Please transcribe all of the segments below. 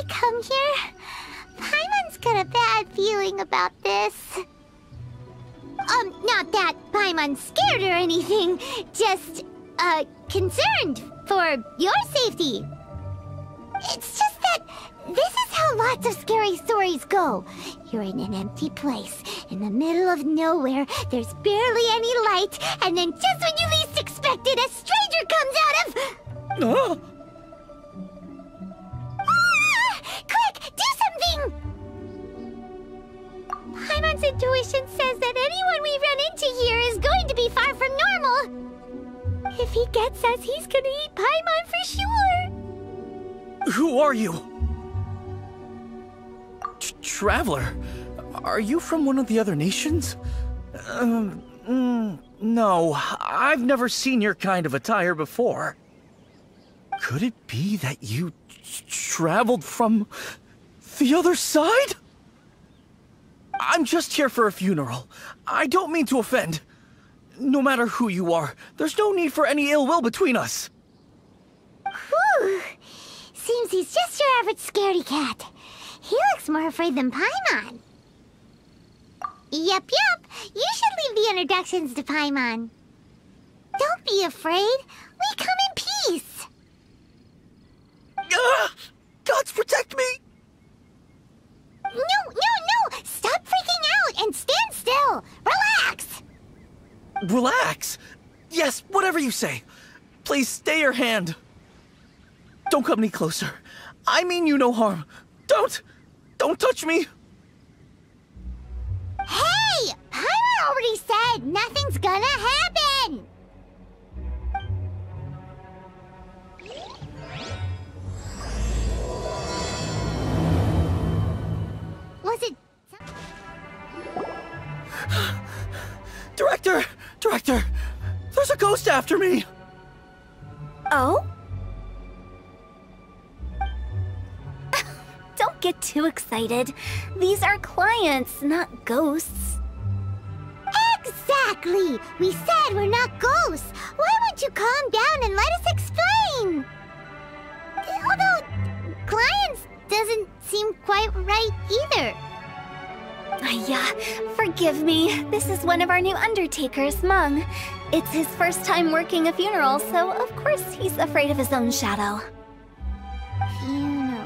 come here? Paimon's got a bad feeling about this. Not that Paimon's scared or anything, just, concerned for your safety. It's just that this is how lots of scary stories go. You're in an empty place, in the middle of nowhere, there's barely any light, and then just when you least expect it, a stranger comes out of... Quick, do something! Paimon's intuition says that anyone we run into here is going to be far from normal. If he gets us, he's gonna eat Paimon for sure. Who are you? Traveler? Are you from one of the other nations? No, I've never seen your kind of attire before. Could it be that you traveled from the other side? I'm just here for a funeral. I don't mean to offend. No matter who you are, there's no need for any ill will between us. Whew. Seems he's just your average scaredy cat. He looks more afraid than Paimon. Yep. You should leave the introductions to Paimon. Don't be afraid. We come in peace. Gods protect me! No! Stop freaking out and stand still. Relax. Relax? Yes, whatever you say. Please stay your hand. Don't come any closer. I mean you no harm. Don't touch me. Hey! Paimon already said nothing's gonna happen! Was it... Director! There's a ghost after me! Oh? Don't get too excited. These are clients, not ghosts. Exactly! We said we're not ghosts! Why won't you calm down and let us explain? Although, clients doesn't seem quite right either. Yeah, forgive me. This is one of our new undertakers, Meng. It's his first time working a funeral, so of course he's afraid of his own shadow. Funeral...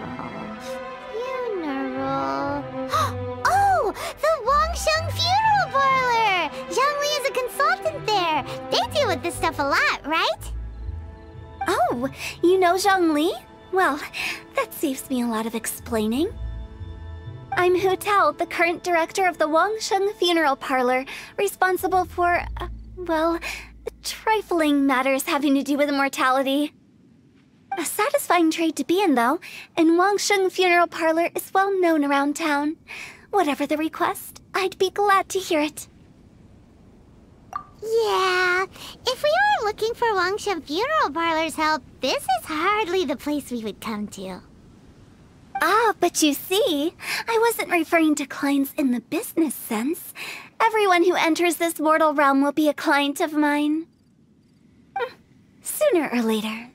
Oh! The Wangsheng Funeral Parlor! Zhongli is a consultant there. They deal with this stuff a lot, right? Oh, you know Zhongli? Well, that saves me a lot of explaining. I'm Hu Tao, the current director of the Wangsheng Funeral Parlor, responsible for, well, trifling matters having to do with immortality. A satisfying trade to be in, though, and Wangsheng Funeral Parlor is well known around town. Whatever the request, I'd be glad to hear it. Yeah, if we were looking for Wangsheng Funeral Parlor's help, this is hardly the place we would come to. Ah, but you see, I wasn't referring to clients in the business sense. Everyone who enters this mortal realm will be a client of mine. Sooner or later.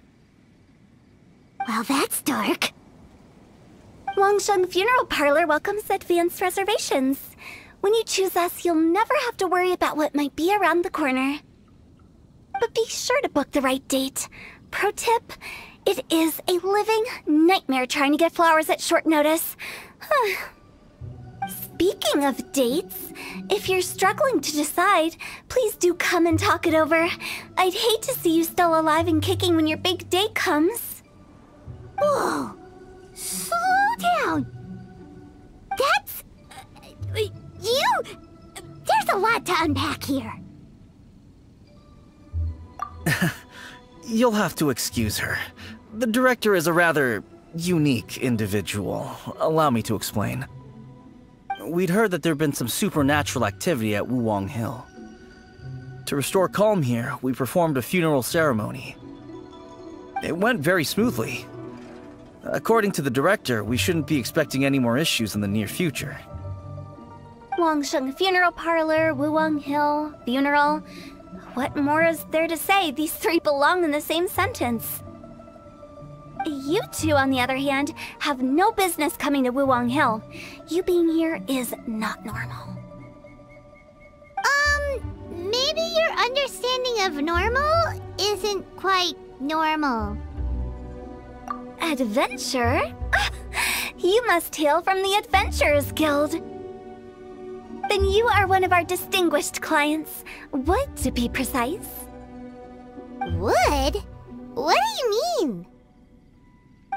Well, that's dark. Wangsheng Funeral Parlor welcomes advanced reservations. When you choose us, you'll never have to worry about what might be around the corner. But be sure to book the right date. Pro tip, it is a living nightmare trying to get flowers at short notice. Speaking of dates, if you're struggling to decide, please do come and talk it over. I'd hate to see you still alive and kicking when your big day comes. Whoa! Slow down! That's... you... There's a lot to unpack here. You'll have to excuse her. The director is a rather unique individual. Allow me to explain. We'd heard that there'd been some supernatural activity at Wuwang Hill. To restore calm here, we performed a funeral ceremony. It went very smoothly. According to the director, we shouldn't be expecting any more issues in the near future. Wangsheng Funeral Parlor, Wuwang Hill, funeral. What more is there to say? These three belong in the same sentence. You two, on the other hand, have no business coming to Wuwang Hill. You being here is not normal. Maybe your understanding of normal isn't quite normal. Adventure? You must hail from the Adventurers Guild. Then you are one of our distinguished clients. Wood, to be precise. Wood? What do you mean?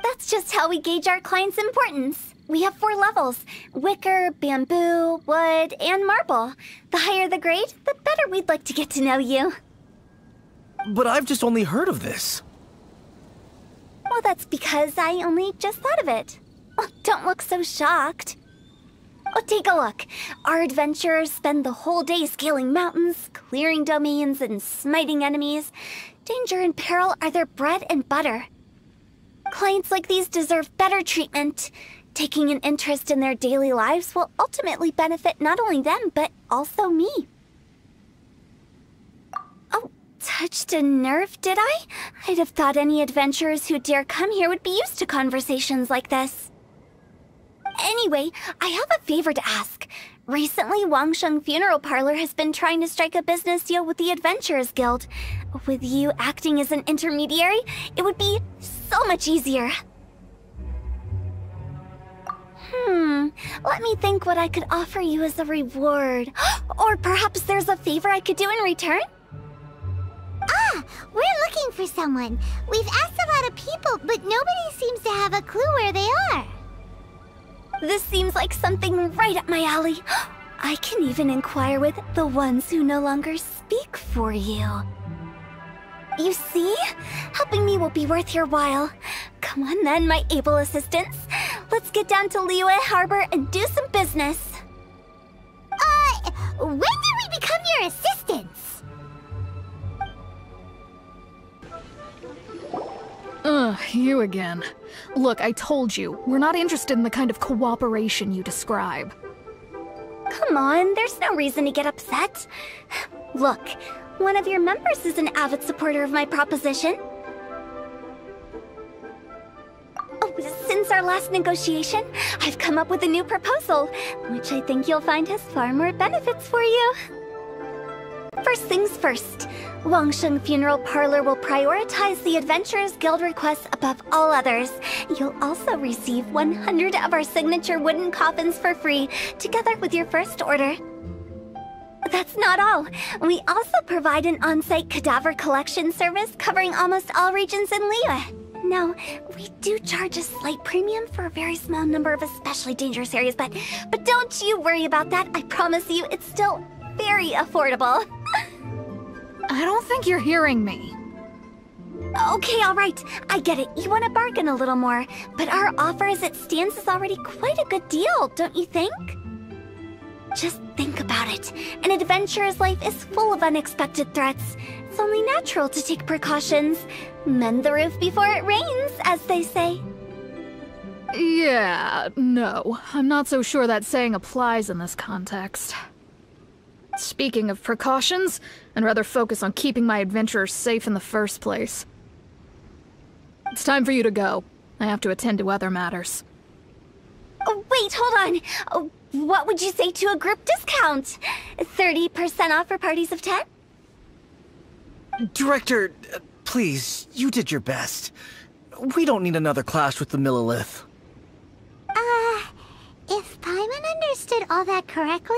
That's just how we gauge our clients' importance. We have 4 levels: wicker, bamboo, wood, and marble. The higher the grade, the better we'd like to get to know you. But I've just only heard of this. Well, that's because I only just thought of it. Oh, don't look so shocked. Oh, take a look. Our adventurers spend the whole day scaling mountains, clearing domains, and smiting enemies. Danger and peril are their bread and butter. Clients like these deserve better treatment. Taking an interest in their daily lives will ultimately benefit not only them, but also me. Oh, touched a nerve, did I? I'd have thought any adventurers who dare come here would be used to conversations like this. Anyway, I have a favor to ask. Recently, Wangsheng Funeral Parlor has been trying to strike a business deal with the Adventurers Guild. With you acting as an intermediary, it would be so much easier. Let me think what I could offer you as a reward. Or perhaps there's a favor I could do in return? Ah, we're looking for someone. We've asked a lot of people, but nobody seems to have a clue where they are. This seems like something right up my alley. I can even inquire with the ones who no longer speak for you. You see? Helping me will be worth your while. Come on then, my able assistants. Let's get down to Liyue Harbor and do some business. When did we become your assistants? You again. Look, I told you, we're not interested in the kind of cooperation you describe. Come on, there's no reason to get upset. Look, one of your members is an avid supporter of my proposition. Oh, since our last negotiation, I've come up with a new proposal, which I think you'll find has far more benefits for you. First things first, Wangsheng Funeral Parlor will prioritize the Adventurers Guild requests above all others. You'll also receive 100 of our signature wooden coffins for free, together with your first order. That's not all. We also provide an on-site cadaver collection service covering almost all regions in Liyue. Now, we do charge a slight premium for a very small number of especially dangerous areas, but don't you worry about that. I promise you, it's still very affordable. I don't think you're hearing me. Okay, all right. I get it. You want to bargain a little more, but our offer as it stands is already quite a good deal, don't you think? Just think about it. An adventurer's life is full of unexpected threats. It's only natural to take precautions. Mend the roof before it rains, as they say. Yeah, no. I'm not so sure that saying applies in this context. Speaking of precautions, I'd rather focus on keeping my adventurers safe in the first place. It's time for you to go. I have to attend to other matters. Oh, wait, hold on. Oh, what would you say to a group discount? 30% off for parties of 10? Director, please, you did your best. We don't need another clash with the Millilith. If Paimon understood all that correctly,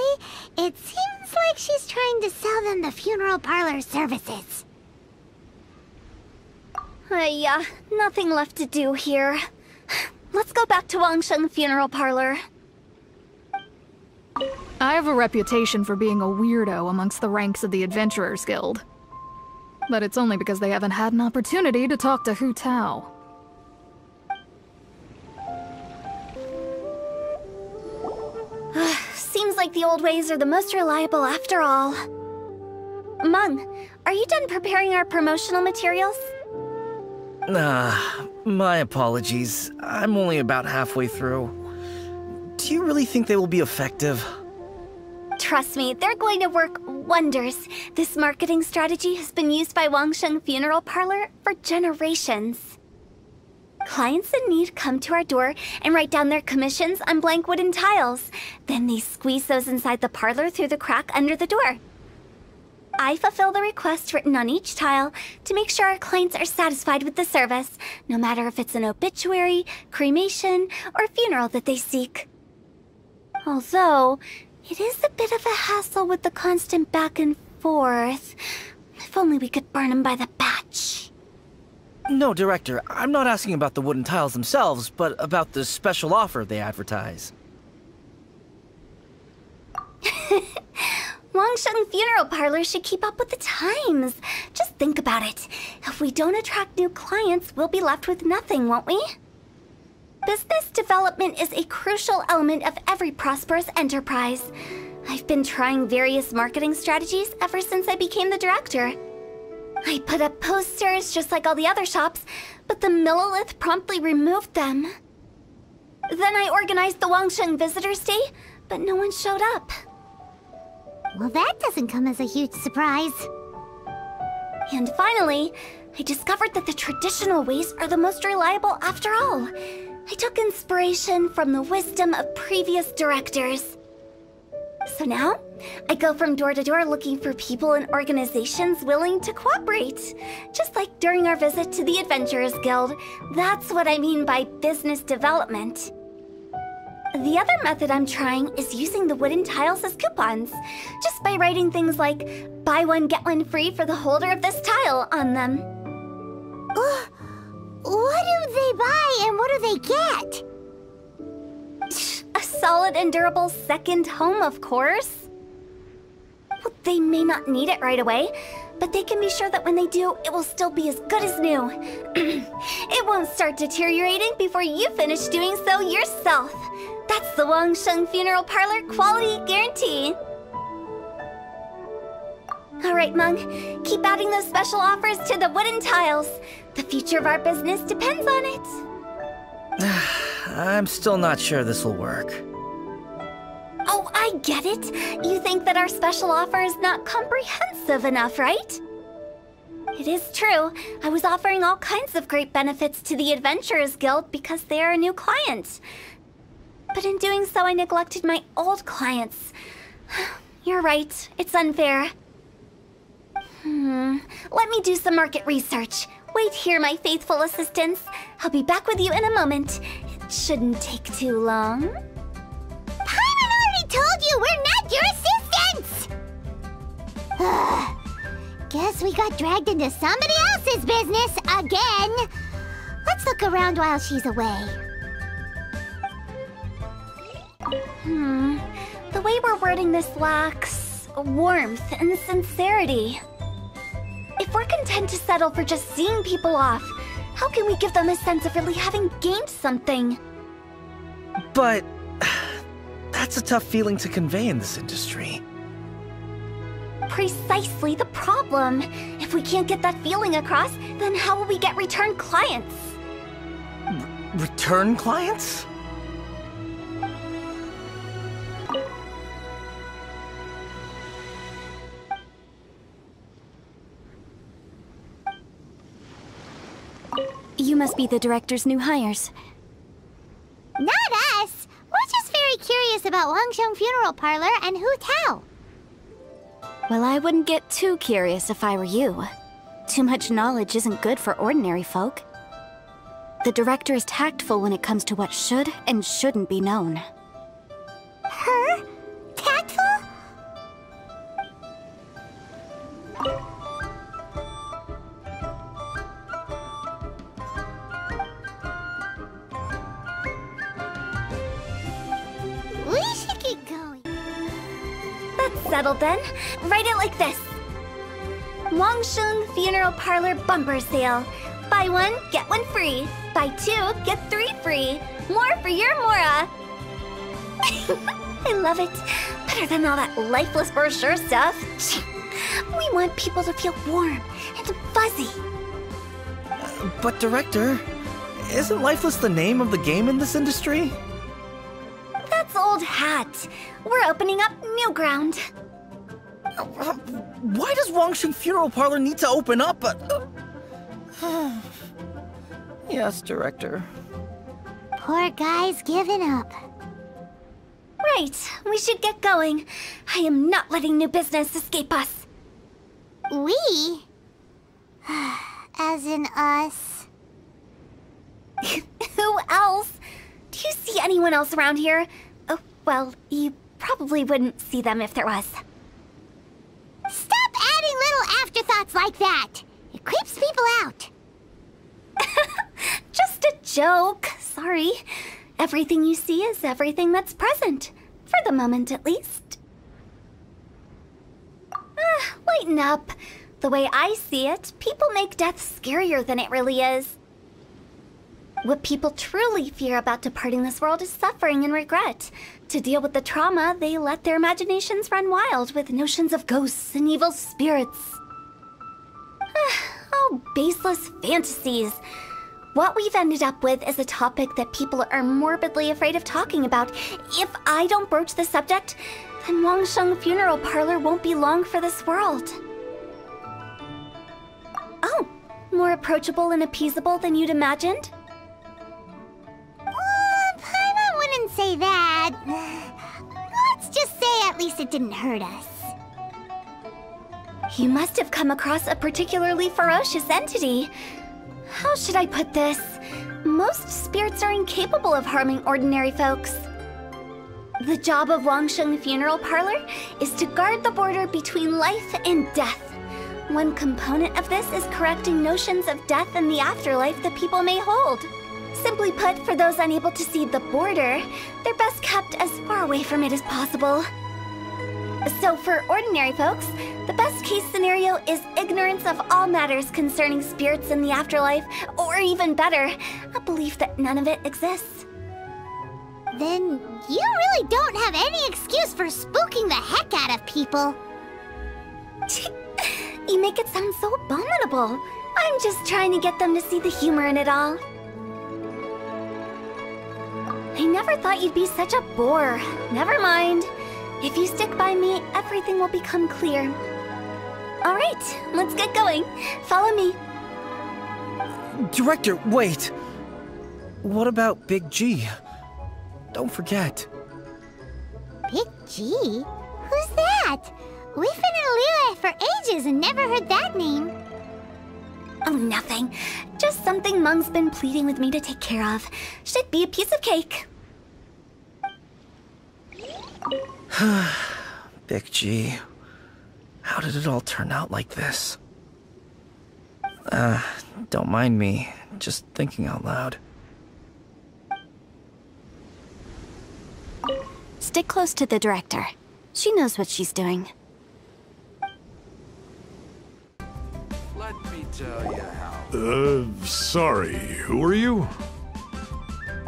it seems like she's trying to sell them the funeral parlor services. Yeah, nothing left to do here. Let's go back to Wangsheng Funeral Parlor. I have a reputation for being a weirdo amongst the ranks of the Adventurers Guild. But it's only because they haven't had an opportunity to talk to Hu Tao. Seems like the old ways are the most reliable after all. Meng, are you done preparing our promotional materials? My apologies. I'm only about halfway through. Do you really think they will be effective? Trust me, they're going to work wonders. This marketing strategy has been used by Wangsheng Funeral Parlor for generations. Clients in need come to our door and write down their commissions on blank wooden tiles. Then they squeeze those inside the parlor through the crack under the door. I fulfill the request written on each tile to make sure our clients are satisfied with the service, no matter if it's an obituary, cremation, or funeral that they seek. Although, it is a bit of a hassle with the constant back and forth. If only we could burn them by the batch. No, Director, I'm not asking about the wooden tiles themselves, but about the special offer they advertise. Wangsheng Funeral Parlor should keep up with the times. Just think about it. If we don't attract new clients, we'll be left with nothing, won't we? Business development is a crucial element of every prosperous enterprise. I've been trying various marketing strategies ever since I became the director. I put up posters just like all the other shops, but the Millilith promptly removed them. Then I organized the Wangsheng Visitors Day, but no one showed up. Well, that doesn't come as a huge surprise. And finally, I discovered that the traditional ways are the most reliable after all. I took inspiration from the wisdom of previous directors. So now, I go from door to door looking for people and organizations willing to cooperate. Just like during our visit to the Adventurers Guild. That's what I mean by business development. The other method I'm trying is using the wooden tiles as coupons. Just by writing things like, buy one get one free for the holder of this tile on them. What do they buy and what do they get? A solid and durable second home, of course. Well, they may not need it right away, but they can be sure that when they do, it will still be as good as new. It won't start deteriorating before you finish doing so yourself. That's the Wangsheng Funeral Parlor quality guarantee. All right, Meng, keep adding those special offers to the wooden tiles. The future of our business depends on it. I'm still not sure this will work. Oh, I get it. You think that our special offer is not comprehensive enough, right? It is true. I was offering all kinds of great benefits to the Adventurers Guild because they are a new client. But in doing so, I neglected my old clients. You're right. It's unfair. Let me do some market research. Wait here, my faithful assistants. I'll be back with you in a moment. It shouldn't take too long. Paimon already told you we're not your assistants! Guess we got dragged into somebody else's business again. Let's look around while she's away. The way we're wording this lacks warmth and sincerity. If we're content to settle for just seeing people off, how can we give them a sense of really having gained something? But that's a tough feeling to convey in this industry. Precisely the problem. If we can't get that feeling across, then how will we get return clients? Return clients? You must be the director's new hires. Not us! We're just very curious about Wangsheng Funeral Parlor and Hu Tao. Well, I wouldn't get too curious if I were you. Too much knowledge isn't good for ordinary folk. The director is tactful when it comes to what should and shouldn't be known. Her? Tactful? We should get going. That's settled then. Write it like this. Wangsheng Funeral Parlor Bumper Sale. Buy one, get one free. Buy two, get three free. More for your Mora. I love it. Better than all that lifeless brochure stuff. We want people to feel warm and fuzzy. But Director, isn't Lifeless the name of the game in this industry? That's old hat. We're opening up new ground. Why does Wangsheng Funeral Parlor need to open up? Yes, Director. Poor guy's given up. Right, we should get going. I am not letting new business escape us. We? As in us. Who else? Do you see anyone else around here? Oh, well, you probably wouldn't see them if there was. Stop adding little afterthoughts like that! It creeps people out. Just a joke. Sorry. Everything you see is everything that's present. For the moment, at least. Lighten up. The way I see it, people make death scarier than it really is. What people truly fear about departing this world is suffering and regret. To deal with the trauma, they let their imaginations run wild with notions of ghosts and evil spirits. Oh, baseless fantasies. What we've ended up with is a topic that people are morbidly afraid of talking about. If I don't broach the subject, then Wangsheng Funeral Parlor won't be long for this world. Oh, more approachable and appeasable than you'd imagined? Paimon wouldn't say that. Let's just say at least it didn't hurt us. You must have come across a particularly ferocious entity. How should I put this? Most spirits are incapable of harming ordinary folks. The job of Wangsheng Funeral Parlor is to guard the border between life and death. One component of this is correcting notions of death and the afterlife that people may hold. Simply put, for those unable to see the border, they're best kept as far away from it as possible. So for ordinary folks, the best case scenario is ignorance of all matters concerning spirits in the afterlife, or even better, a belief that none of it exists. Then you really don't have any excuse for spooking the heck out of people. You make it sound so abominable. I'm just trying to get them to see the humor in it all. I never thought you'd be such a bore. Never mind. If you stick by me, everything will become clear. All right, let's get going. Follow me. Director, wait! What about Big G? Don't forget. Big G? Who's that? We've been in Liyue for ages and never heard that name. Oh, nothing. Just something Mung's been pleading with me to take care of. Should be a piece of cake. Big G. How did it all turn out like this? Don't mind me. Just thinking out loud. Stick close to the director. She knows what she's doing. Let me tell you how. Sorry, who are you?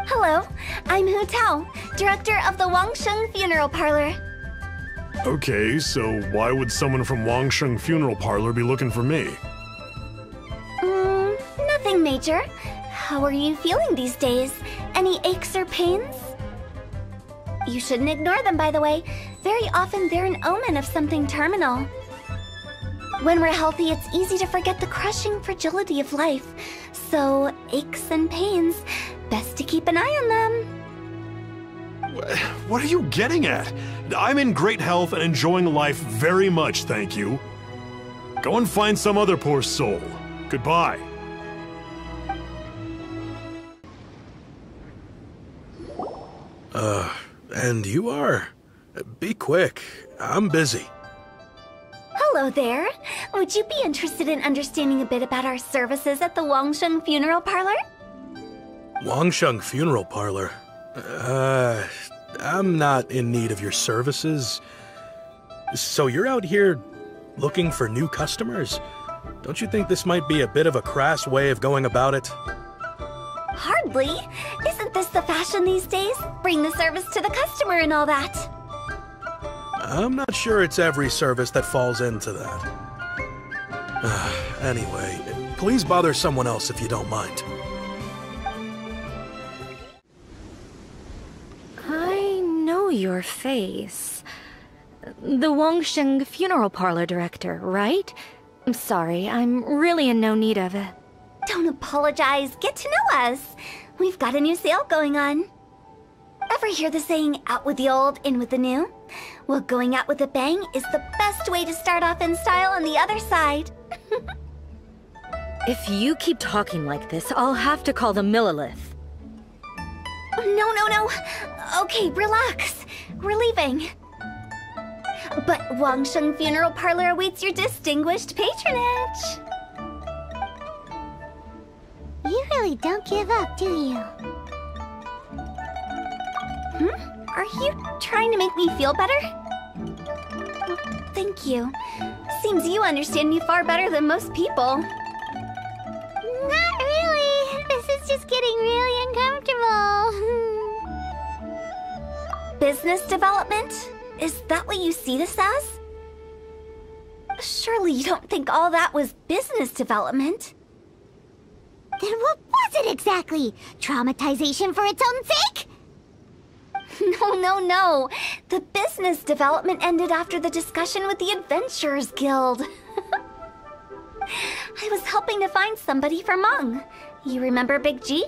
Hello, I'm Hu Tao, director of the Wangsheng Funeral Parlor. Okay, so why would someone from Wangsheng Funeral Parlor be looking for me? Nothing major. How are you feeling these days? Any aches or pains? You shouldn't ignore them, by the way. Very often they're an omen of something terminal. When we're healthy, it's easy to forget the crushing fragility of life. So, aches and pains, best to keep an eye on them. What are you getting at? I'm in great health and enjoying life very much, thank you. Go and find some other poor soul. Goodbye. And you are? Be quick. I'm busy. Hello there. Would you be interested in understanding a bit about our services at the Wangsheng Funeral Parlor? Wangsheng Funeral Parlor? I'm not in need of your services. So you're out here looking for new customers? Don't you think this might be a bit of a crass way of going about it? Hardly. Isn't this the fashion these days? Bring the service to the customer and all that. I'm not sure it's every service that falls into that. Anyway, please bother someone else if you don't mind. I know your face. The Wangsheng Funeral Parlor director, right? I'm sorry, I'm really in no need of it. Don't apologize. Get to know us. We've got a new sale going on. Ever hear the saying, out with the old, in with the new? Well, going out with a bang is the best way to start off in style on the other side. If you keep talking like this, I'll have to call the Millilith. No. Okay, relax. We're leaving. But Wangsheng Funeral Parlor awaits your distinguished patronage. You really don't give up, do you? Are you trying to make me feel better? Well, thank you. Seems you understand me far better than most people. Not really. This is just getting really uncomfortable. Business development? Is that what you see this as? Surely you don't think all that was business development? Then what was it exactly? Traumatization for its own sake? No. The business development ended after the discussion with the Adventurers Guild. I was helping to find somebody for Meng. You remember Big G?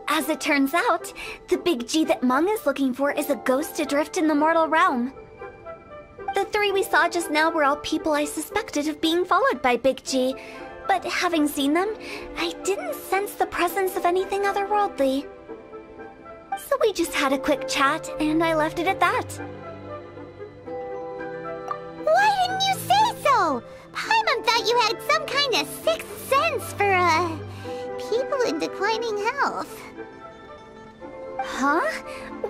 As it turns out, the Big G that Meng is looking for is a ghost adrift in the mortal realm. The three we saw just now were all people I suspected of being followed by Big G, but having seen them, I didn't sense the presence of anything otherworldly. So we just had a quick chat, and I left it at that. Why didn't you say so? Paimon thought you had some kind of sixth sense for, people in declining health. Huh?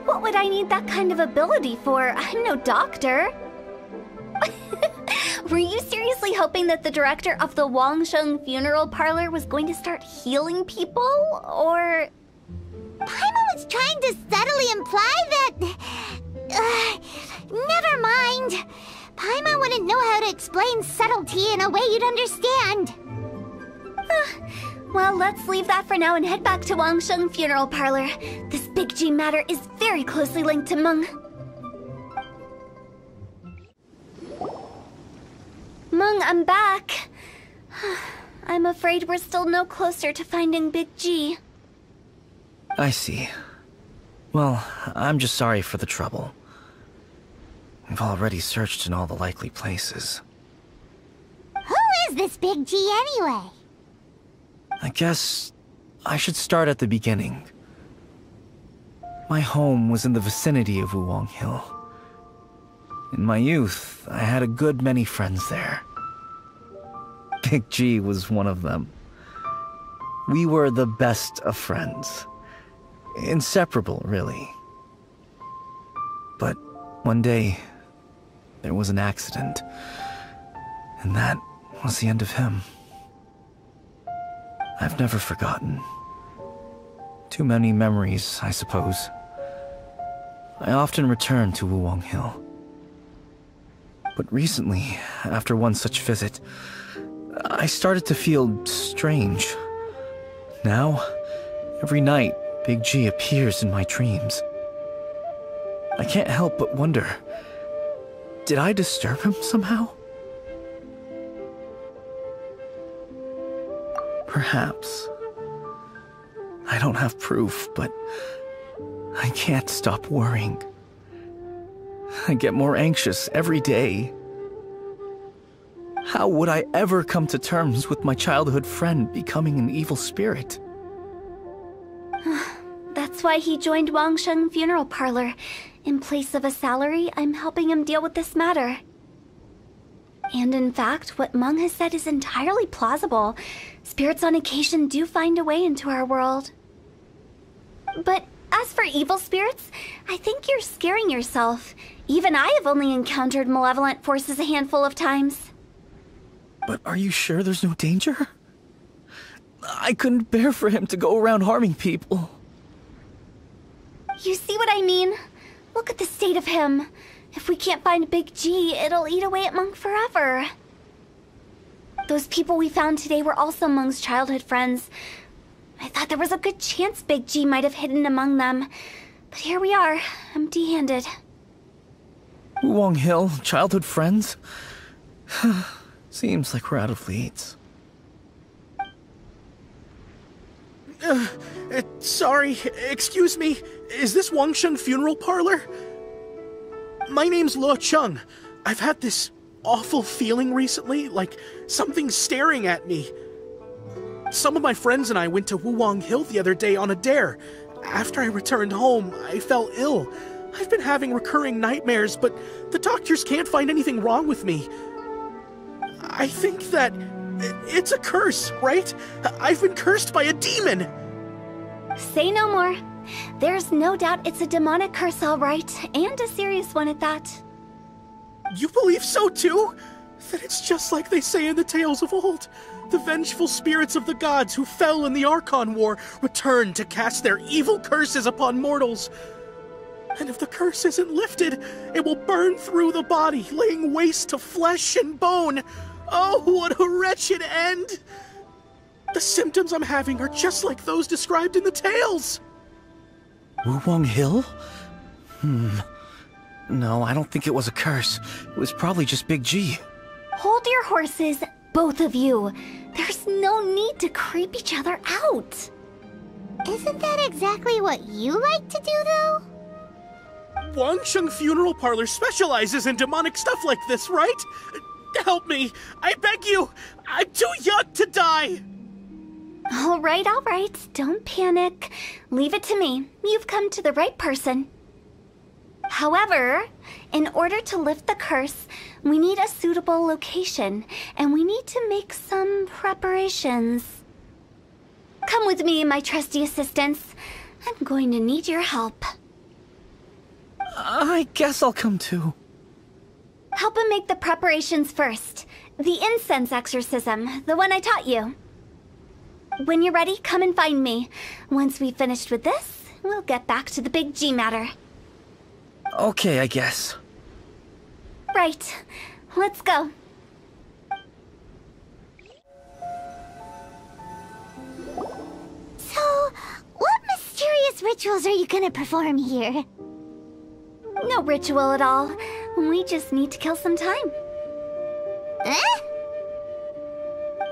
What would I need that kind of ability for? I'm no doctor. Were you seriously hoping that the director of the Wangsheng Funeral Parlor was going to start healing people, or...? Paimon was trying to subtly imply that... never mind. Paimon wouldn't know how to explain subtlety in a way you'd understand. Well, let's leave that for now and head back to Wangsheng Funeral Parlor. This Big G matter is very closely linked to Meng. Meng, I'm back. I'm afraid we're still no closer to finding Big G. I see. Well, I'm just sorry for the trouble. We've already searched in all the likely places. Who is this Big G anyway? I guess I should start at the beginning. My home was in the vicinity of Wuwang Hill. In my youth, I had a good many friends there. Big G was one of them. We were the best of friends. Inseparable, really. But one day, there was an accident. And that was the end of him. I've never forgotten. Too many memories, I suppose. I often return to Wuwang Hill. But recently, after one such visit, I started to feel strange. Now, every night, Big G appears in my dreams. I can't help but wonder, did I disturb him somehow? Perhaps. I don't have proof, but I can't stop worrying. I get more anxious every day. How would I ever come to terms with my childhood friend becoming an evil spirit? That's why he joined Wangsheng Funeral Parlor. In place of a salary, I'm helping him deal with this matter. And in fact, what Meng has said is entirely plausible. Spirits on occasion do find a way into our world. But as for evil spirits, I think you're scaring yourself. Even I have only encountered malevolent forces a handful of times. But are you sure there's no danger? I couldn't bear for him to go around harming people. You see what I mean? Look at the state of him. If we can't find Big G, it'll eat away at Meng forever. Those people we found today were also Meng's childhood friends. I thought there was a good chance Big G might have hidden among them. But here we are, empty-handed. Wuwang Hill, childhood friends? Seems like we're out of leads. Sorry, excuse me. Is this Wangsheng Funeral Parlor? My name's Luo Chung. I've had this awful feeling recently, like something's staring at me. Some of my friends and I went to Wuwang Hill the other day on a dare. After I returned home, I fell ill. I've been having recurring nightmares, but the doctors can't find anything wrong with me. I think that it's a curse, right? I've been cursed by a demon. Say no more. There's no doubt it's a demonic curse, all right, and a serious one at that. You believe so too? Then it's just like they say in the tales of old. The vengeful spirits of the gods who fell in the Archon War return to cast their evil curses upon mortals. And if the curse isn't lifted, it will burn through the body, laying waste to flesh and bone. Oh, what a wretched end! The symptoms I'm having are just like those described in the tales. Wuwang Hill? No, I don't think it was a curse. It was probably just Big G. Hold your horses, both of you. There's no need to creep each other out. Isn't that exactly what you like to do, though? Wangsheng Funeral Parlor specializes in demonic stuff like this, right? Help me! I beg you! I'm too young to die! All right. Don't panic. Leave it to me. You've come to the right person. However, in order to lift the curse, we need a suitable location, and we need to make some preparations. Come with me, my trusty assistants. I'm going to need your help. I guess I'll come too. Help him make the preparations first. The incense exorcism, the one I taught you. When you're ready, come and find me. Once we've finished with this, we'll get back to the Big G matter. Okay, I guess. Right. Let's go. So, what mysterious rituals are you gonna perform here? No ritual at all. We just need to kill some time. Eh?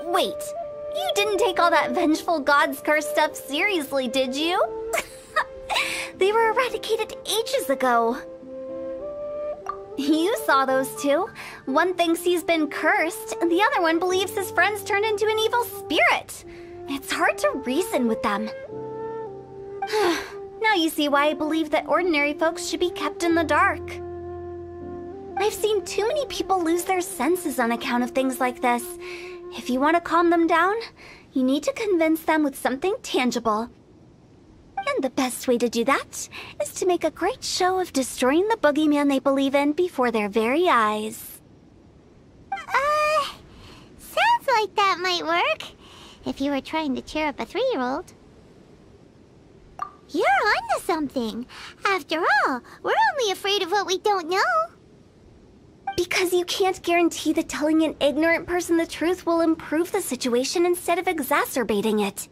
Wait, you didn't take all that vengeful god's curse stuff seriously, did you? They were eradicated ages ago. You saw those two. One thinks he's been cursed, and the other one believes his friends turned into an evil spirit. It's hard to reason with them. Now you see why I believe that ordinary folks should be kept in the dark. I've seen too many people lose their senses on account of things like this. If you want to calm them down, you need to convince them with something tangible. And the best way to do that is to make a great show of destroying the boogeyman they believe in before their very eyes. Sounds like that might work. If you were trying to cheer up a 3-year-old. You're onto something. After all, we're only afraid of what we don't know. Because you can't guarantee that telling an ignorant person the truth will improve the situation instead of exacerbating it.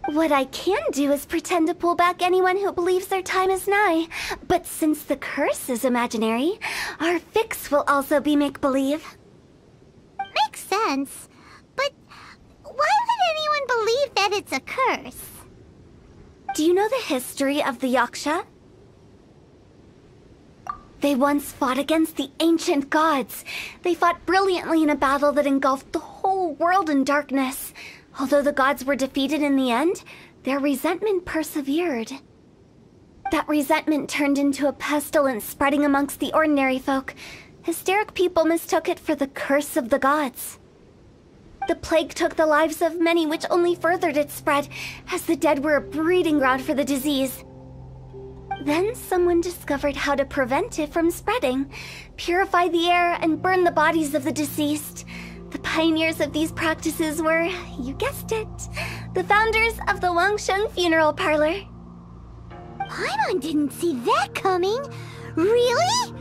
What I can do is pretend to pull back anyone who believes their time is nigh. But since the curse is imaginary, our fix will also be make-believe. Makes sense. But why would anyone believe that it's a curse? Do you know the history of the Yaksha? They once fought against the ancient gods. They fought brilliantly in a battle that engulfed the whole world in darkness. Although the gods were defeated in the end, their resentment persevered. That resentment turned into a pestilence spreading amongst the ordinary folk. Hysteric people mistook it for the curse of the gods. The plague took the lives of many, which only furthered its spread, as the dead were a breeding ground for the disease. Then someone discovered how to prevent it from spreading, purify the air, and burn the bodies of the deceased. The pioneers of these practices were, you guessed it, the founders of the Wangsheng Funeral Parlor. Paimon didn't see that coming. Really?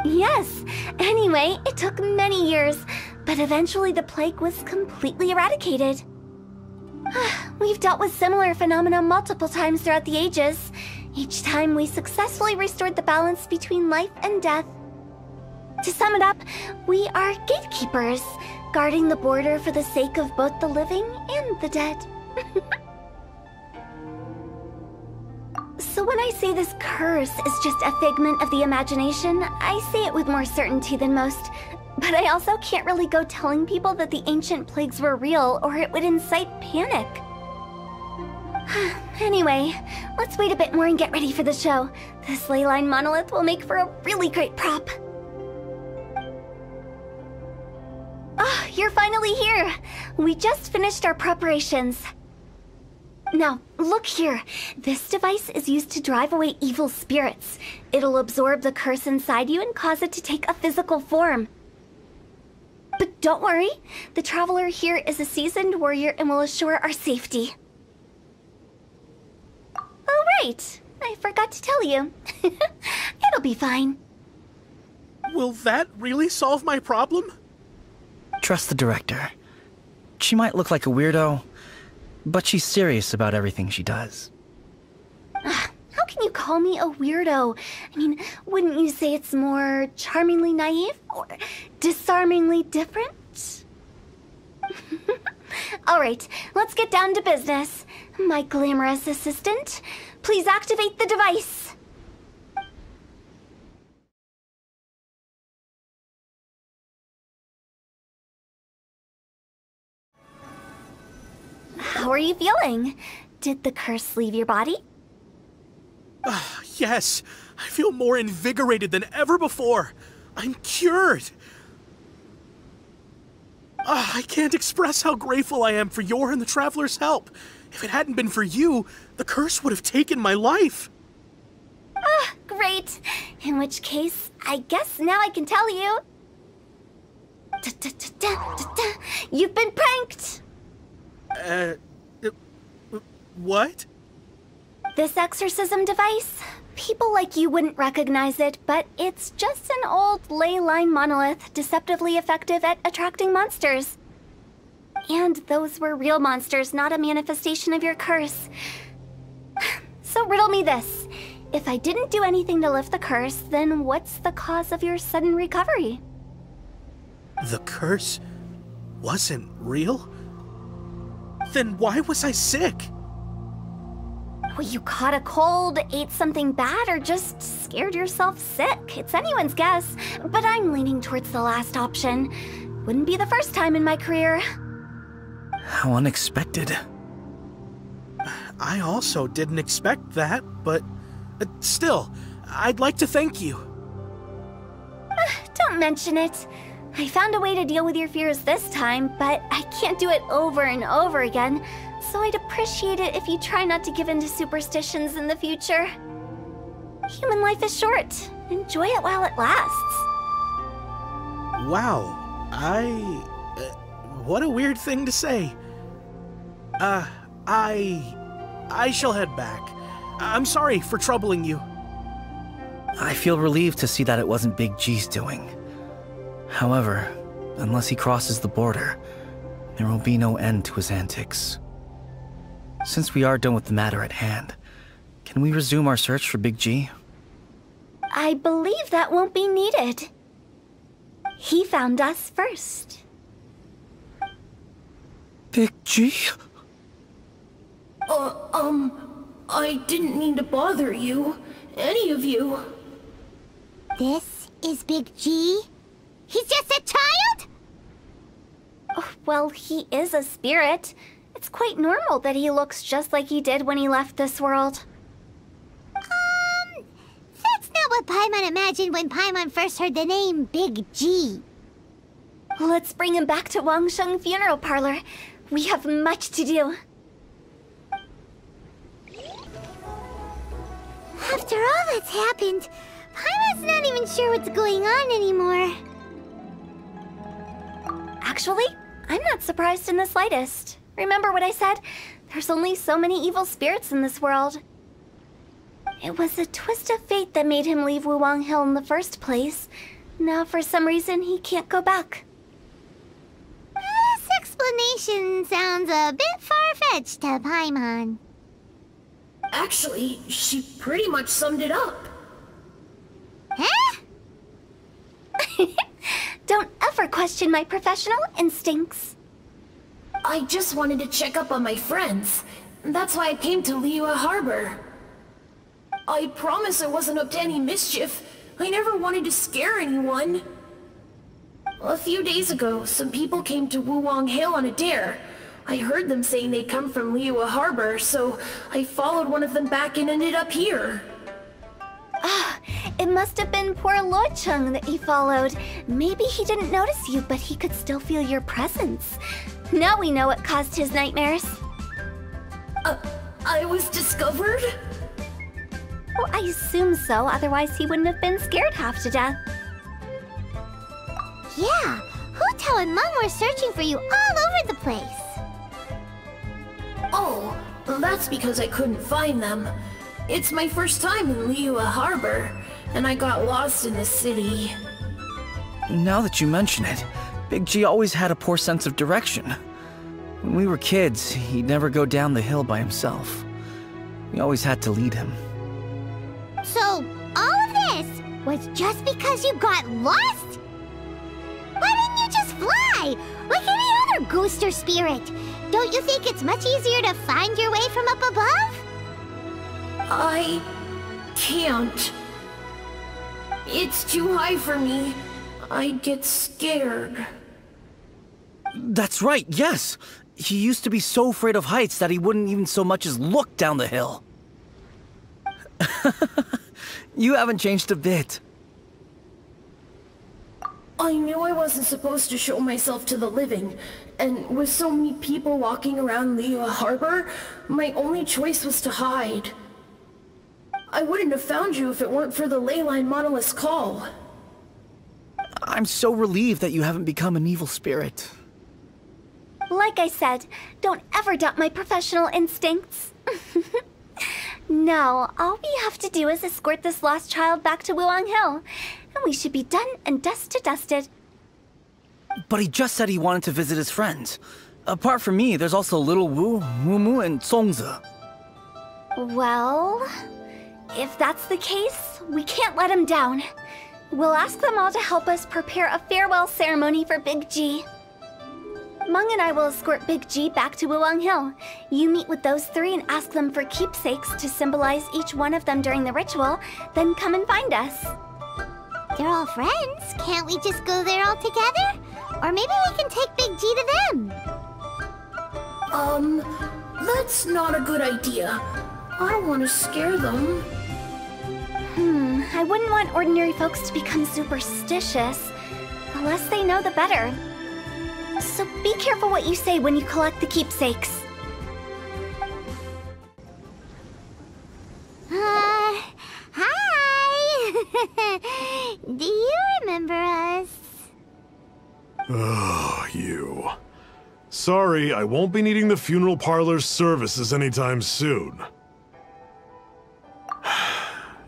Yes. Anyway, it took many years, but eventually the plague was completely eradicated. We've dealt with similar phenomena multiple times throughout the ages. Each time we successfully restored the balance between life and death. To sum it up, we are gatekeepers, guarding the border for the sake of both the living and the dead. So when I say this curse is just a figment of the imagination, I say it with more certainty than most. But I also can't really go telling people that the ancient plagues were real, or it would incite panic. Anyway, let's wait a bit more and get ready for the show. This leyline monolith will make for a really great prop. Ah, you're finally here! We just finished our preparations. Now, look here. This device is used to drive away evil spirits. It'll absorb the curse inside you and cause it to take a physical form. But don't worry, the traveler here is a seasoned warrior and will assure our safety. Oh, right. I forgot to tell you. It'll be fine. Will that really solve my problem? Trust the director. She might look like a weirdo, but she's serious about everything she does. How can you call me a weirdo? I mean, wouldn't you say it's more charmingly naive or disarmingly different? All right, let's get down to business. My glamorous assistant, please activate the device. How are you feeling? Did the curse leave your body? Yes, I feel more invigorated than ever before. I'm cured. I can't express how grateful I am for your and the Traveler's help. If it hadn't been for you, the curse would have taken my life. Great. In which case, I guess now I can tell you. You've been pranked! What? This exorcism device? People like you wouldn't recognize it, but it's just an old ley line monolith deceptively effective at attracting monsters. And those were real monsters, not a manifestation of your curse. So riddle me this. If I didn't do anything to lift the curse, then what's the cause of your sudden recovery? The curse wasn't real? Then why was I sick? Well, you caught a cold, ate something bad, or just scared yourself sick. It's anyone's guess, but I'm leaning towards the last option. Wouldn't be the first time in my career. How unexpected. I also didn't expect that, but still, I'd like to thank you. Don't mention it. I found a way to deal with your fears this time, but I can't do it over and over again, so I'd appreciate it if you try not to give in to superstitions in the future. Human life is short. Enjoy it while it lasts. Wow, what a weird thing to say. I shall head back. I'm sorry for troubling you. I feel relieved to see that it wasn't Big G's doing. However, unless he crosses the border, there will be no end to his antics. Since we are done with the matter at hand, can we resume our search for Big G? I believe that won't be needed. He found us first. Big G? I didn't mean to bother you. Any of you. This is Big G? He's just a child? Oh, well, he is a spirit. It's quite normal that he looks just like he did when he left this world. That's not what Paimon imagined when Paimon first heard the name Big G. Let's bring him back to Wangsheng Funeral Parlor. We have much to do. After all that's happened, Paimon's not even sure what's going on anymore. Actually, I'm not surprised in the slightest. Remember what I said? There's only so many evil spirits in this world. It was a twist of fate that made him leave Wuwang Hill in the first place. Now, for some reason, he can't go back. This explanation sounds a bit far-fetched to Paimon. Actually, she pretty much summed it up. Huh? Don't ever question my professional instincts. I just wanted to check up on my friends. That's why I came to Liyue Harbor. I promise I wasn't up to any mischief. I never wanted to scare anyone. A few days ago, some people came to Wuwang Hill on a dare. I heard them saying they'd come from Liyue Harbor, so I followed one of them back and ended up here. Ah, it must have been poor Lo Chung that he followed. Maybe he didn't notice you, but he could still feel your presence. Now we know what caused his nightmares. I was discovered? Well, I assume so, otherwise he wouldn't have been scared half to death. Yeah, Hu Tao and Meng were searching for you all over the place. Oh, that's because I couldn't find them. It's my first time in Liyue Harbor, and I got lost in the city. Now that you mention it, Big G always had a poor sense of direction. When we were kids, he'd never go down the hill by himself. We always had to lead him. So, all of this was just because you got lost? Why didn't you just fly? Like any other ghost or spirit? Don't you think it's much easier to find your way from up above? I can't. It's too high for me. I'd get scared. That's right, yes! He used to be so afraid of heights that he wouldn't even so much as look down the hill. You haven't changed a bit. I knew I wasn't supposed to show myself to the living, and with so many people walking around Liyue Harbor, my only choice was to hide. I wouldn't have found you if it weren't for the Leyline Monolith's call. I'm so relieved that you haven't become an evil spirit. Like I said, don't ever doubt my professional instincts. Now, all we have to do is escort this lost child back to Wuwang Hill, and we should be done and dusted. But he just said he wanted to visit his friends. Apart from me, there's also Little Wu, Mumu, and Songzi. Well, if that's the case, we can't let him down. We'll ask them all to help us prepare a farewell ceremony for Big G. Meng and I will escort Big G back to Wuwang Hill. You meet with those three and ask them for keepsakes to symbolize each one of them during the ritual, then come and find us. They're all friends. Can't we just go there all together? Or maybe we can take Big G to them. That's not a good idea. I don't want to scare them. I wouldn't want ordinary folks to become superstitious. The less they know, the better. So be careful what you say when you collect the keepsakes. Hi! Do you remember us? Oh, you. Sorry, I won't be needing the funeral parlor's services anytime soon.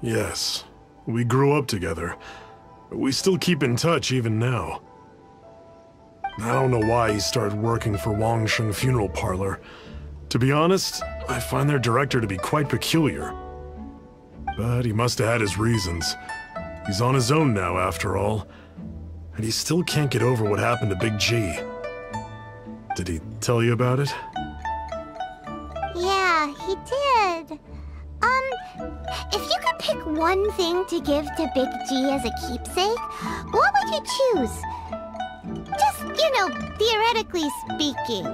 Yes, we grew up together. We still keep in touch even now. I don't know why he started working for Wangsheng Funeral Parlor. To be honest, I find their director to be quite peculiar. But he must have had his reasons. He's on his own now, after all. And he still can't get over what happened to Big G. Did he tell you about it? Yeah, he did. If you could pick one thing to give to Big G as a keepsake, what would you choose? Just, theoretically speaking.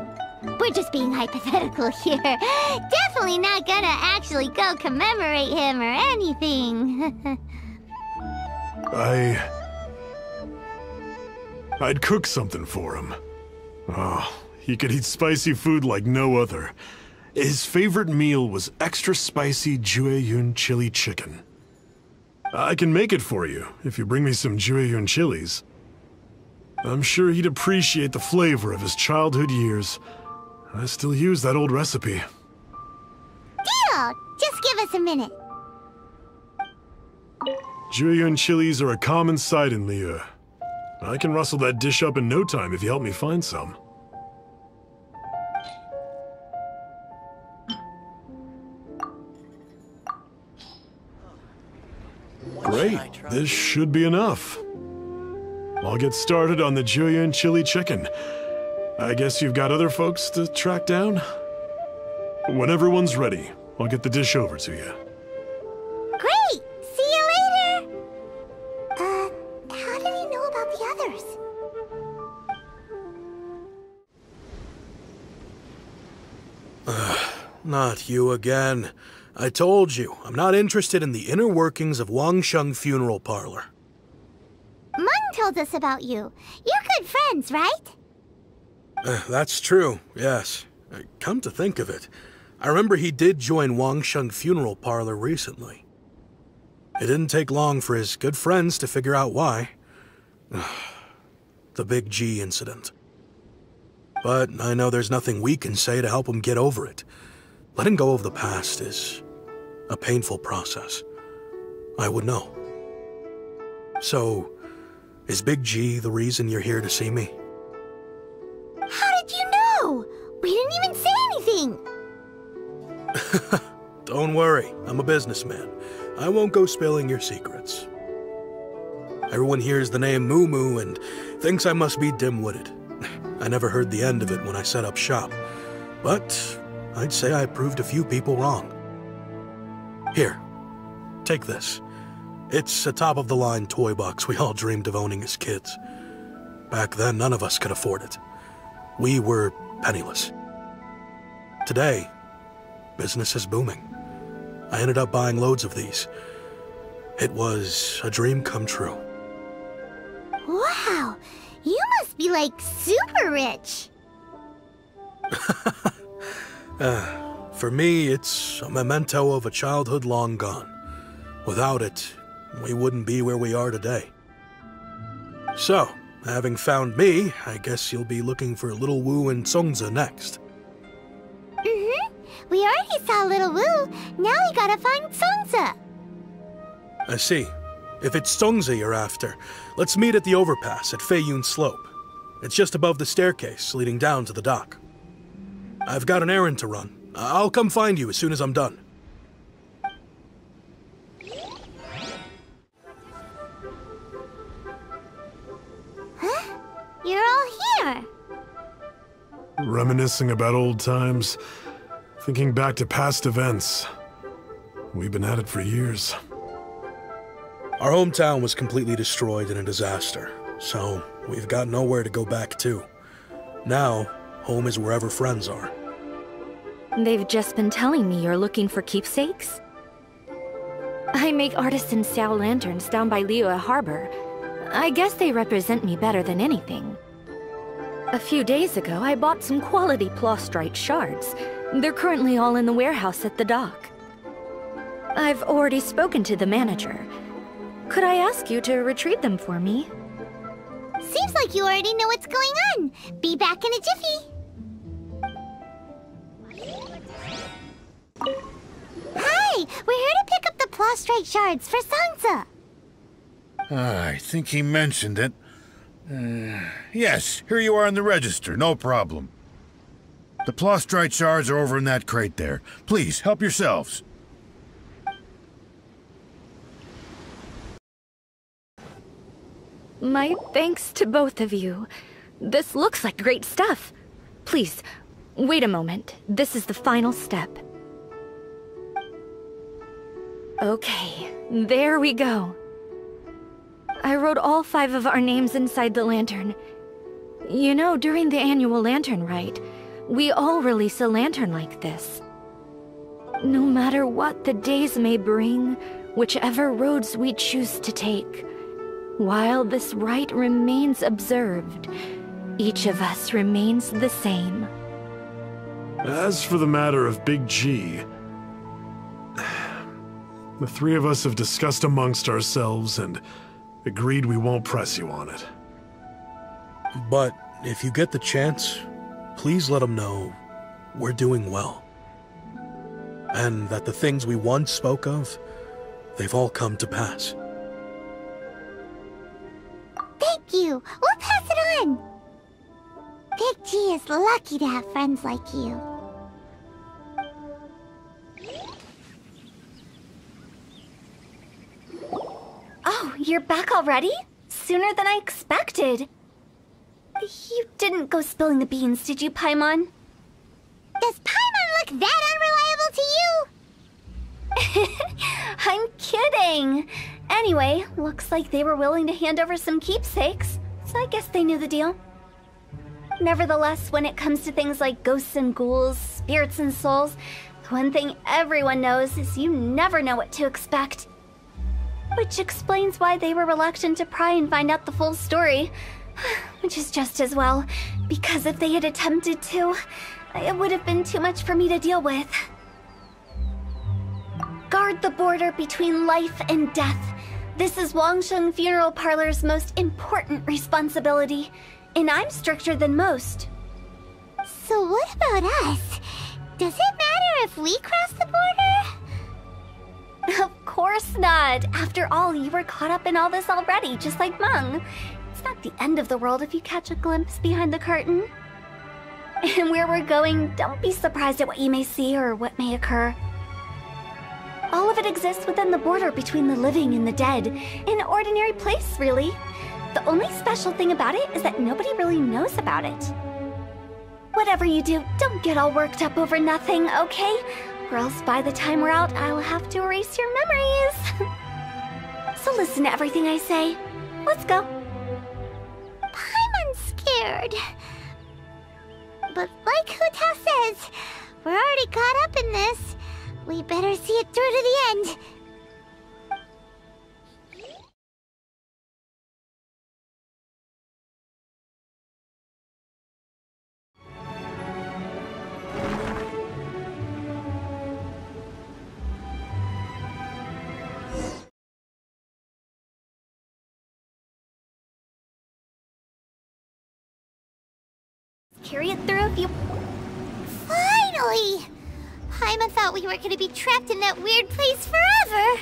We're just being hypothetical here. Definitely not gonna actually go commemorate him or anything. I'd cook something for him. Oh, he could eat spicy food like no other. His favorite meal was extra spicy Jueyun chili chicken. I can make it for you if you bring me some Jueyun chilies. I'm sure he'd appreciate the flavor of his childhood years. I still use that old recipe. Deal! Just give us a minute. Jueyun chilies are a common sight in Liyue. I can rustle that dish up in no time if you help me find some. Great, this should be enough. I'll get started on the Jueyun chili chicken. I guess you've got other folks to track down? When everyone's ready, I'll get the dish over to you. Great! See you later! How did he know about the others? Not you again. I told you, I'm not interested in the inner workings of Wangsheng Funeral Parlor. Mung told us about you. You're good friends, right? That's true, yes. Come to think of it, I remember he did join Wangsheng Funeral Parlor recently. It didn't take long for his good friends to figure out why. The Big G incident. But I know there's nothing we can say to help him get over it. Letting go of the past is a painful process. I would know. So, is Big G the reason you're here to see me? How did you know? We didn't even say anything! Don't worry, I'm a businessman. I won't go spilling your secrets. Everyone hears the name Moo Moo and thinks I must be dim-witted. I never heard the end of it when I set up shop, but I'd say I proved a few people wrong. Here, take this. It's a top-of-the-line toy box we all dreamed of owning as kids. Back then, none of us could afford it. We were penniless. Today, business is booming. I ended up buying loads of these. It was a dream come true. Wow! You must be, like, super rich! For me, it's a memento of a childhood long gone. Without it, we wouldn't be where we are today. So, having found me, I guess you'll be looking for Little Wu and Songza next. Mm-hmm. We already saw Little Wu. Now we gotta find Songza. I see. If it's Songza you're after, let's meet at the overpass at Feiyun Slope. It's just above the staircase leading down to the dock. I've got an errand to run. I'll come find you as soon as I'm done. Huh? You're all here. Reminiscing about old times, thinking back to past events. We've been at it for years. Our hometown was completely destroyed in a disaster, so we've got nowhere to go back to. Now, home is wherever friends are. They've just been telling me you're looking for keepsakes? I make artisan Xiao lanterns down by Liyue Harbor. I guess they represent me better than anything. A few days ago, I bought some quality plastrite shards. They're currently all in the warehouse at the dock. I've already spoken to the manager. Could I ask you to retrieve them for me? Seems like you already know what's going on. Be back in a jiffy. Hi! We're here to pick up the plastrite shards for Sansa. I think he mentioned it. Yes, here you are in the register, no problem. The plastrite shards are over in that crate there. Please, help yourselves. My thanks to both of you. This looks like great stuff. Please, wait a moment. This is the final step. Okay, there we go. I wrote all 5 of our names inside the lantern. You know, during the annual lantern rite, we all release a lantern like this. No matter what the days may bring, whichever roads we choose to take, while this rite remains observed, each of us remains the same. As for the matter of Big G, the 3 of us have discussed amongst ourselves and agreed we won't press you on it. But if you get the chance, please let him know we're doing well. And that the things we once spoke of, they've all come to pass. Thank you. We'll pass it on. Big G is lucky to have friends like you. Oh, you're back already? Sooner than I expected. You didn't go spilling the beans, did you, Paimon? Does Paimon look that unreliable to you? I'm kidding! Anyway, looks like they were willing to hand over some keepsakes, so I guess they knew the deal. Nevertheless, when it comes to things like ghosts and ghouls, spirits and souls, the one thing everyone knows is you never know what to expect. Which explains why they were reluctant to pry and find out the full story. Which is just as well, because if they had attempted to, it would have been too much for me to deal with. Guard the border between life and death. This is Wangsheng Funeral Parlor's most important responsibility, and I'm stricter than most. So what about us? Does it matter if we cross the border? Of course not. After all, you were caught up in all this already, just like Meng. It's not the end of the world if you catch a glimpse behind the curtain. And where we're going, don't be surprised at what you may see or what may occur. All of it exists within the border between the living and the dead. An ordinary place, really. The only special thing about it is that nobody really knows about it. Whatever you do, don't get all worked up over nothing, okay? Or else by the time we're out, I'll have to erase your memories. So listen to everything I say. Let's go. Paimon's scared. But like Hu Tao says, we're already caught up in this. We better see it through to the end. Carry it through if you... Finally! Paimon thought we were gonna be trapped in that weird place forever.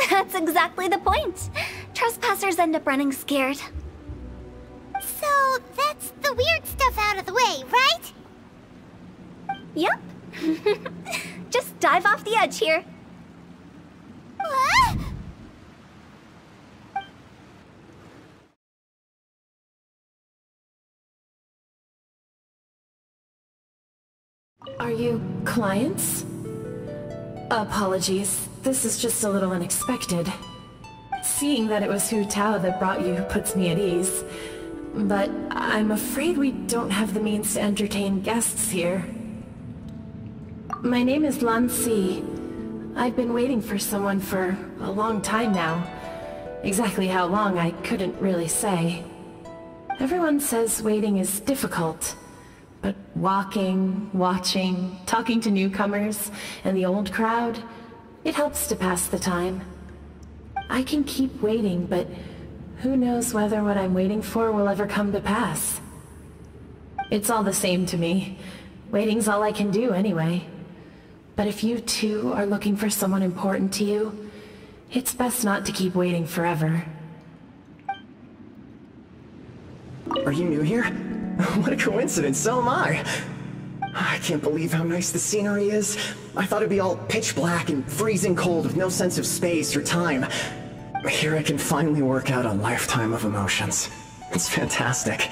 That's exactly the point. Trespassers end up running scared. So that's the weird stuff out of the way, right? Yep. Just dive off the edge here. What? Are you clients? Apologies, this is just a little unexpected. Seeing that it was Hu Tao that brought you puts me at ease. But I'm afraid we don't have the means to entertain guests here. My name is Lan Si. I've been waiting for someone for a long time now. Exactly how long I couldn't really say. Everyone says waiting is difficult. But walking, watching, talking to newcomers, and the old crowd, it helps to pass the time. I can keep waiting, but who knows whether what I'm waiting for will ever come to pass. It's all the same to me. Waiting's all I can do anyway. But if you too are looking for someone important to you, it's best not to keep waiting forever. Are you new here? What a coincidence, so am I. I can't believe how nice the scenery is. I thought it'd be all pitch black and freezing cold with no sense of space or time. Here I can finally work out a lifetime of emotions. It's fantastic.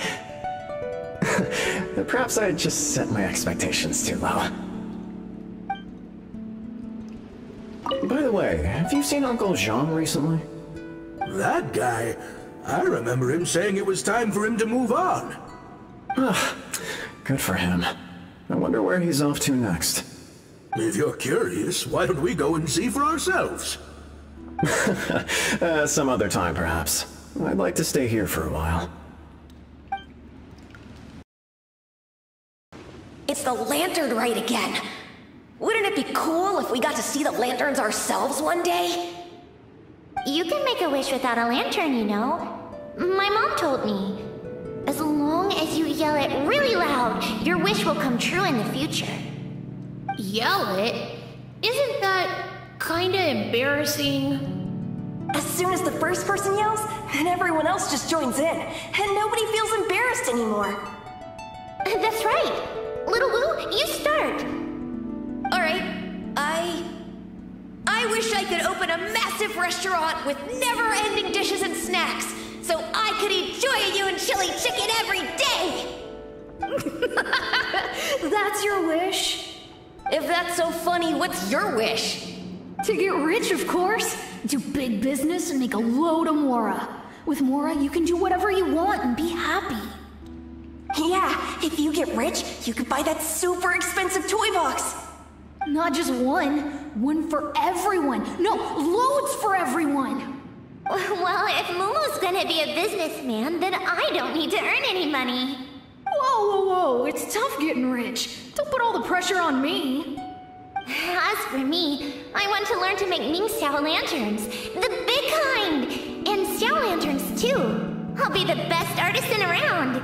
Perhaps I just set my expectations too low. By the way, have you seen Uncle Jean recently? That guy? I remember him saying it was time for him to move on. Good for him. I wonder where he's off to next. If you're curious, why don't we go and see for ourselves? Some other time, perhaps. I'd like to stay here for a while. It's the lantern rite again. Wouldn't it be cool if we got to see the lanterns ourselves one day? You can make a wish without a lantern, you know. My mom told me. As long as you yell it really loud, your wish will come true in the future. Yell it? Isn't that kinda embarrassing? As soon as the first person yells, then everyone else just joins in, and nobody feels embarrassed anymore. That's right. Little Wu, you start. Alright, I wish I could open a massive restaurant with never-ending dishes and snacks, so I could enjoy you and chili chicken every day! That's your wish? If that's so funny, what's your wish? To get rich, of course. Do big business and make a load of Mora. With Mora, you can do whatever you want and be happy. Yeah, if you get rich, you could buy that super expensive toy box. Not just one for everyone. No, loads for everyone. Well, if Momo's gonna be a businessman, then I don't need to earn any money. Whoa, it's tough getting rich. Don't put all the pressure on me. As for me, I want to learn to make Ming Xiao lanterns. The big kind! And Xiao lanterns, too. I'll be the best artisan around.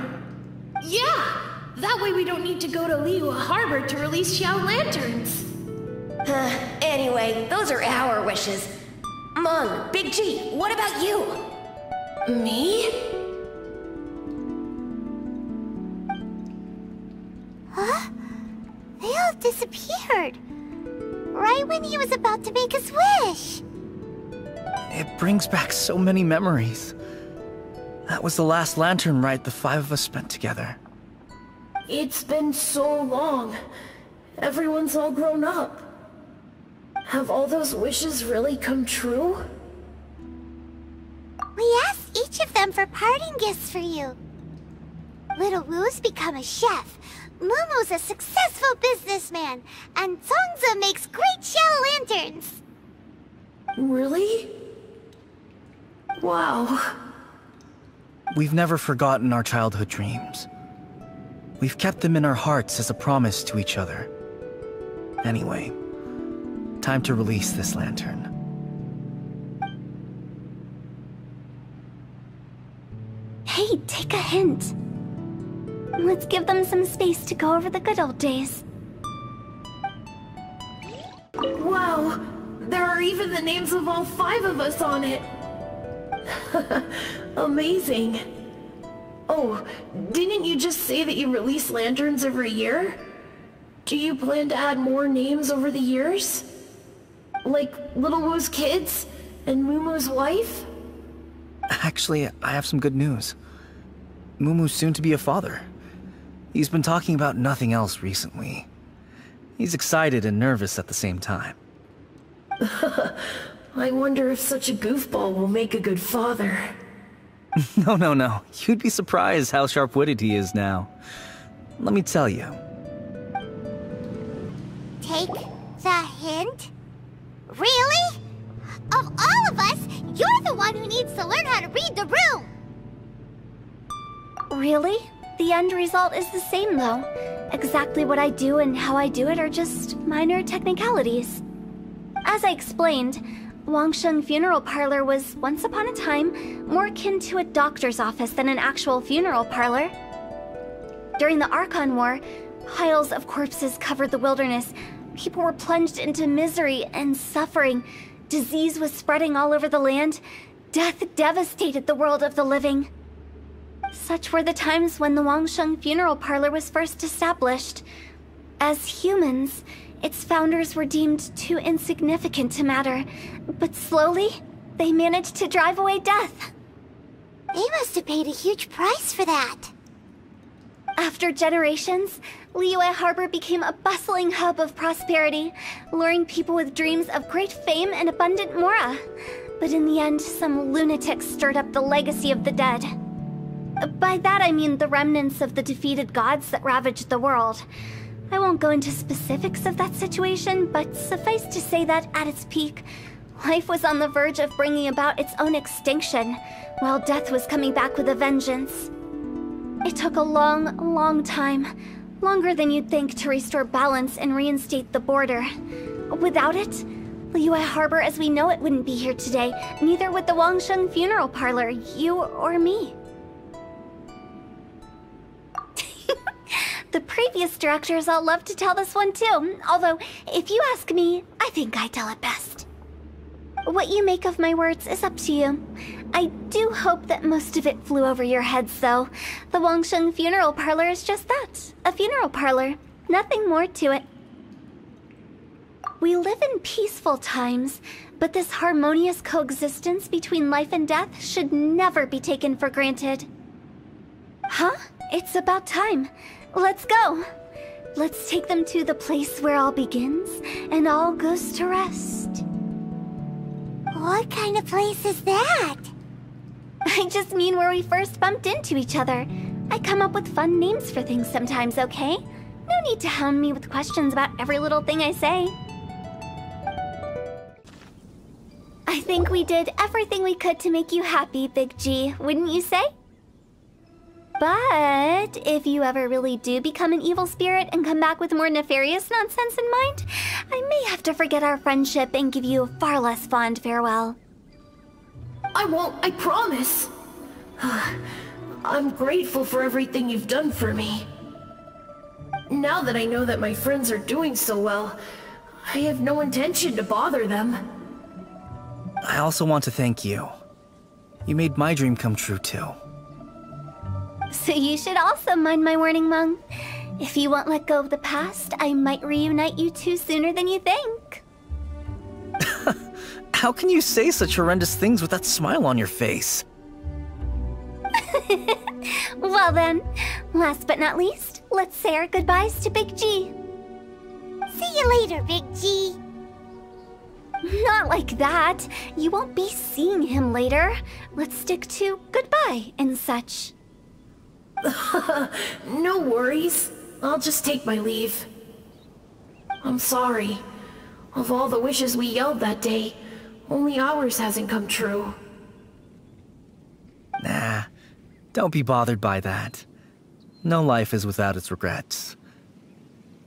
Yeah! That way we don't need to go to Liyue Harbor to release Xiao lanterns. Anyway, those are our wishes. Mung, Big G, what about you? Me? Huh? They all disappeared. Right when he was about to make his wish. It brings back so many memories. That was the last lantern ride the 5 of us spent together. It's been so long. Everyone's all grown up. Have all those wishes really come true? We asked each of them for parting gifts for you. Little Wu's become a chef, Momo's a successful businessman, and Zongza makes great shell lanterns. Really? Wow. We've never forgotten our childhood dreams. We've kept them in our hearts as a promise to each other. Anyway, time to release this lantern. Hey, take a hint. Let's give them some space to go over the good old days. Wow, there are even the names of all 5 of us on it. Amazing. Oh, didn't you just say that you release lanterns every year? Do you plan to add more names over the years? Like Little Wu's kids and Mumu's wife? Actually, I have some good news. Mumu's soon to be a father. He's been talking about nothing else recently. He's excited and nervous at the same time. I wonder if such a goofball will make a good father. No. You'd be surprised how sharp-witted he is now. Let me tell you. Take the hint? Really? Of all of us, you're the one who needs to learn how to read the room! Really? The end result is the same, though. Exactly what I do and how I do it are just minor technicalities. As I explained, Wangsheng Funeral Parlor was, once upon a time, more akin to a doctor's office than an actual funeral parlor. During the Archon War, piles of corpses covered the wilderness. People were plunged into misery and suffering. Disease was spreading all over the land. Death devastated the world of the living. Such were the times when the Wangsheng Funeral Parlor was first established. As humans, its founders were deemed too insignificant to matter, but slowly, they managed to drive away death. They must have paid a huge price for that. After generations, Liyue Harbor became a bustling hub of prosperity, luring people with dreams of great fame and abundant mora. But in the end, some lunatics stirred up the legacy of the dead. By that I mean the remnants of the defeated gods that ravaged the world. I won't go into specifics of that situation, but suffice to say that at its peak, life was on the verge of bringing about its own extinction, while death was coming back with a vengeance. It took a long time, longer than you'd think, to restore balance and reinstate the border. Without it, Liyue Harbor as we know it wouldn't be here today, neither would the Wangsheng Funeral Parlor, you or me. The previous directors all love to tell this one too, although, if you ask me, I think I tell it best. What you make of my words is up to you. I do hope that most of it flew over your heads, though. The Wangsheng Funeral Parlor is just that, a funeral parlor. Nothing more to it. We live in peaceful times, But this harmonious coexistence between life and death should never be taken for granted. Huh? It's about time. Let's go. Let's take them to the place where all begins and all goes to rest. What kind of place is that? I just mean where we first bumped into each other. I come up with fun names for things sometimes, okay? No need to hound me with questions about every little thing I say. I think we did everything we could to make you happy, Big G, wouldn't you say? But if you ever really do become an evil spirit and come back with more nefarious nonsense in mind, I may have to forget our friendship and give you a far less fond farewell. I won't, I promise. I'm grateful for everything you've done for me. Now that I know that my friends are doing so well, I have no intention to bother them. I also want to thank you. You made my dream come true too. So you should also mind my warning, Mung. If you won't let go of the past, I might reunite you two sooner than you think. How can you say such horrendous things with that smile on your face? Well then, last but not least, let's say our goodbyes to Big G. See you later, Big G. Not like that. You won't be seeing him later. Let's stick to goodbye and such. No worries. I'll just take my leave. I'm sorry. Of all the wishes we yelled that day, only ours hasn't come true. Nah, don't be bothered by that. No life is without its regrets.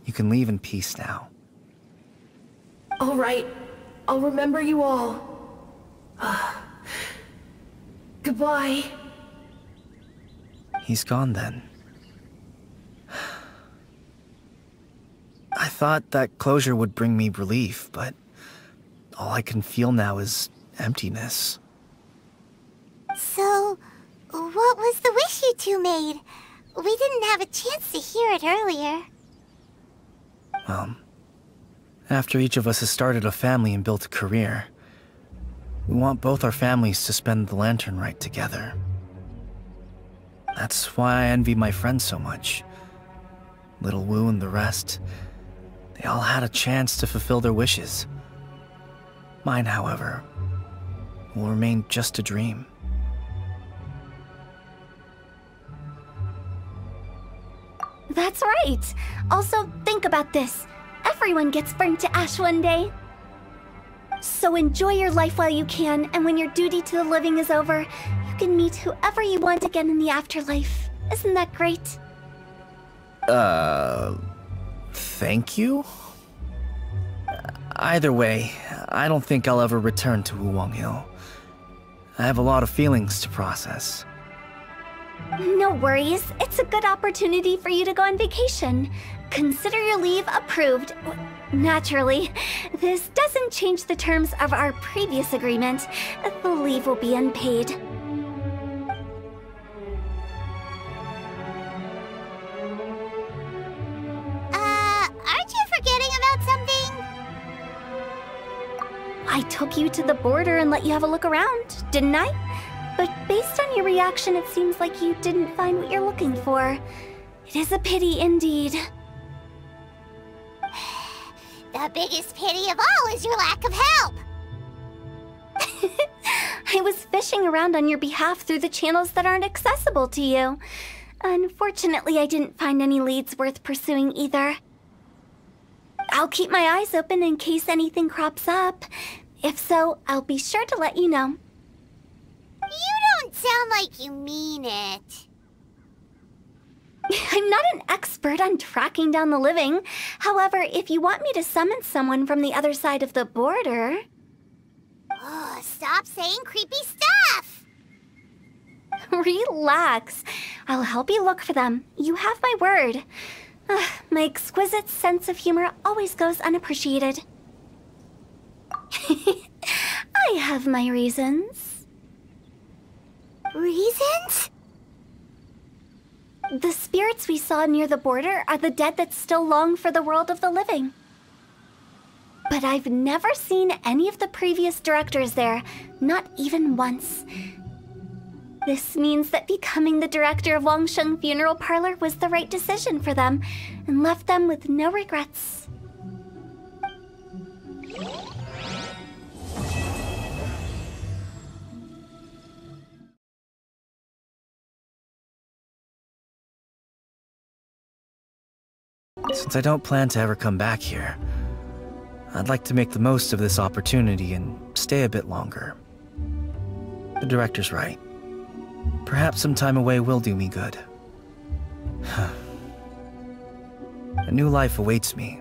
You can leave in peace now. All right. I'll remember you all. Goodbye. He's gone then. I thought that closure would bring me relief, but all I can feel now is emptiness. So, what was the wish you two made? We didn't have a chance to hear it earlier. Well, after each of us has started a family and built a career, we want both our families to spend the Lantern Rite together. That's why I envy my friends so much. Little Wu and the rest, they all had a chance to fulfill their wishes. Mine, however, will remain just a dream. That's right. Also, think about this. Everyone gets burnt to ash one day. So enjoy your life while you can, and when your duty to the living is over, you can meet whoever you want again in the afterlife. Isn't that great? Thank you? Either way, I don't think I'll ever return to Wuwang Hill. I have a lot of feelings to process. No worries. It's a good opportunity for you to go on vacation. Consider your leave approved. Naturally, this doesn't change the terms of our previous agreement. The leave will be unpaid. Aren't you forgetting about something? I took you to the border and let you have a look around, didn't I? But based on your reaction, it seems like you didn't find what you're looking for. It is a pity indeed. The biggest pity of all is your lack of help. I was fishing around on your behalf through the channels that aren't accessible to you. Unfortunately, I didn't find any leads worth pursuing either. I'll keep my eyes open in case anything crops up. If so, I'll be sure to let you know. You don't sound like you mean it. I'm not an expert on tracking down the living. However, if you want me to summon someone from the other side of the border... Oh, stop saying creepy stuff! Relax. I'll help you look for them. You have my word. My exquisite sense of humor always goes unappreciated. I have my reasons. Reasons? The spirits we saw near the border are the dead that still long for the world of the living. But I've never seen any of the previous directors there, not even once. This means that becoming the director of Wangsheng Funeral Parlor was the right decision for them, and left them with no regrets. Since I don't plan to ever come back here, I'd like to make the most of this opportunity and stay a bit longer. The director's right. Perhaps some time away will do me good. A new life awaits me,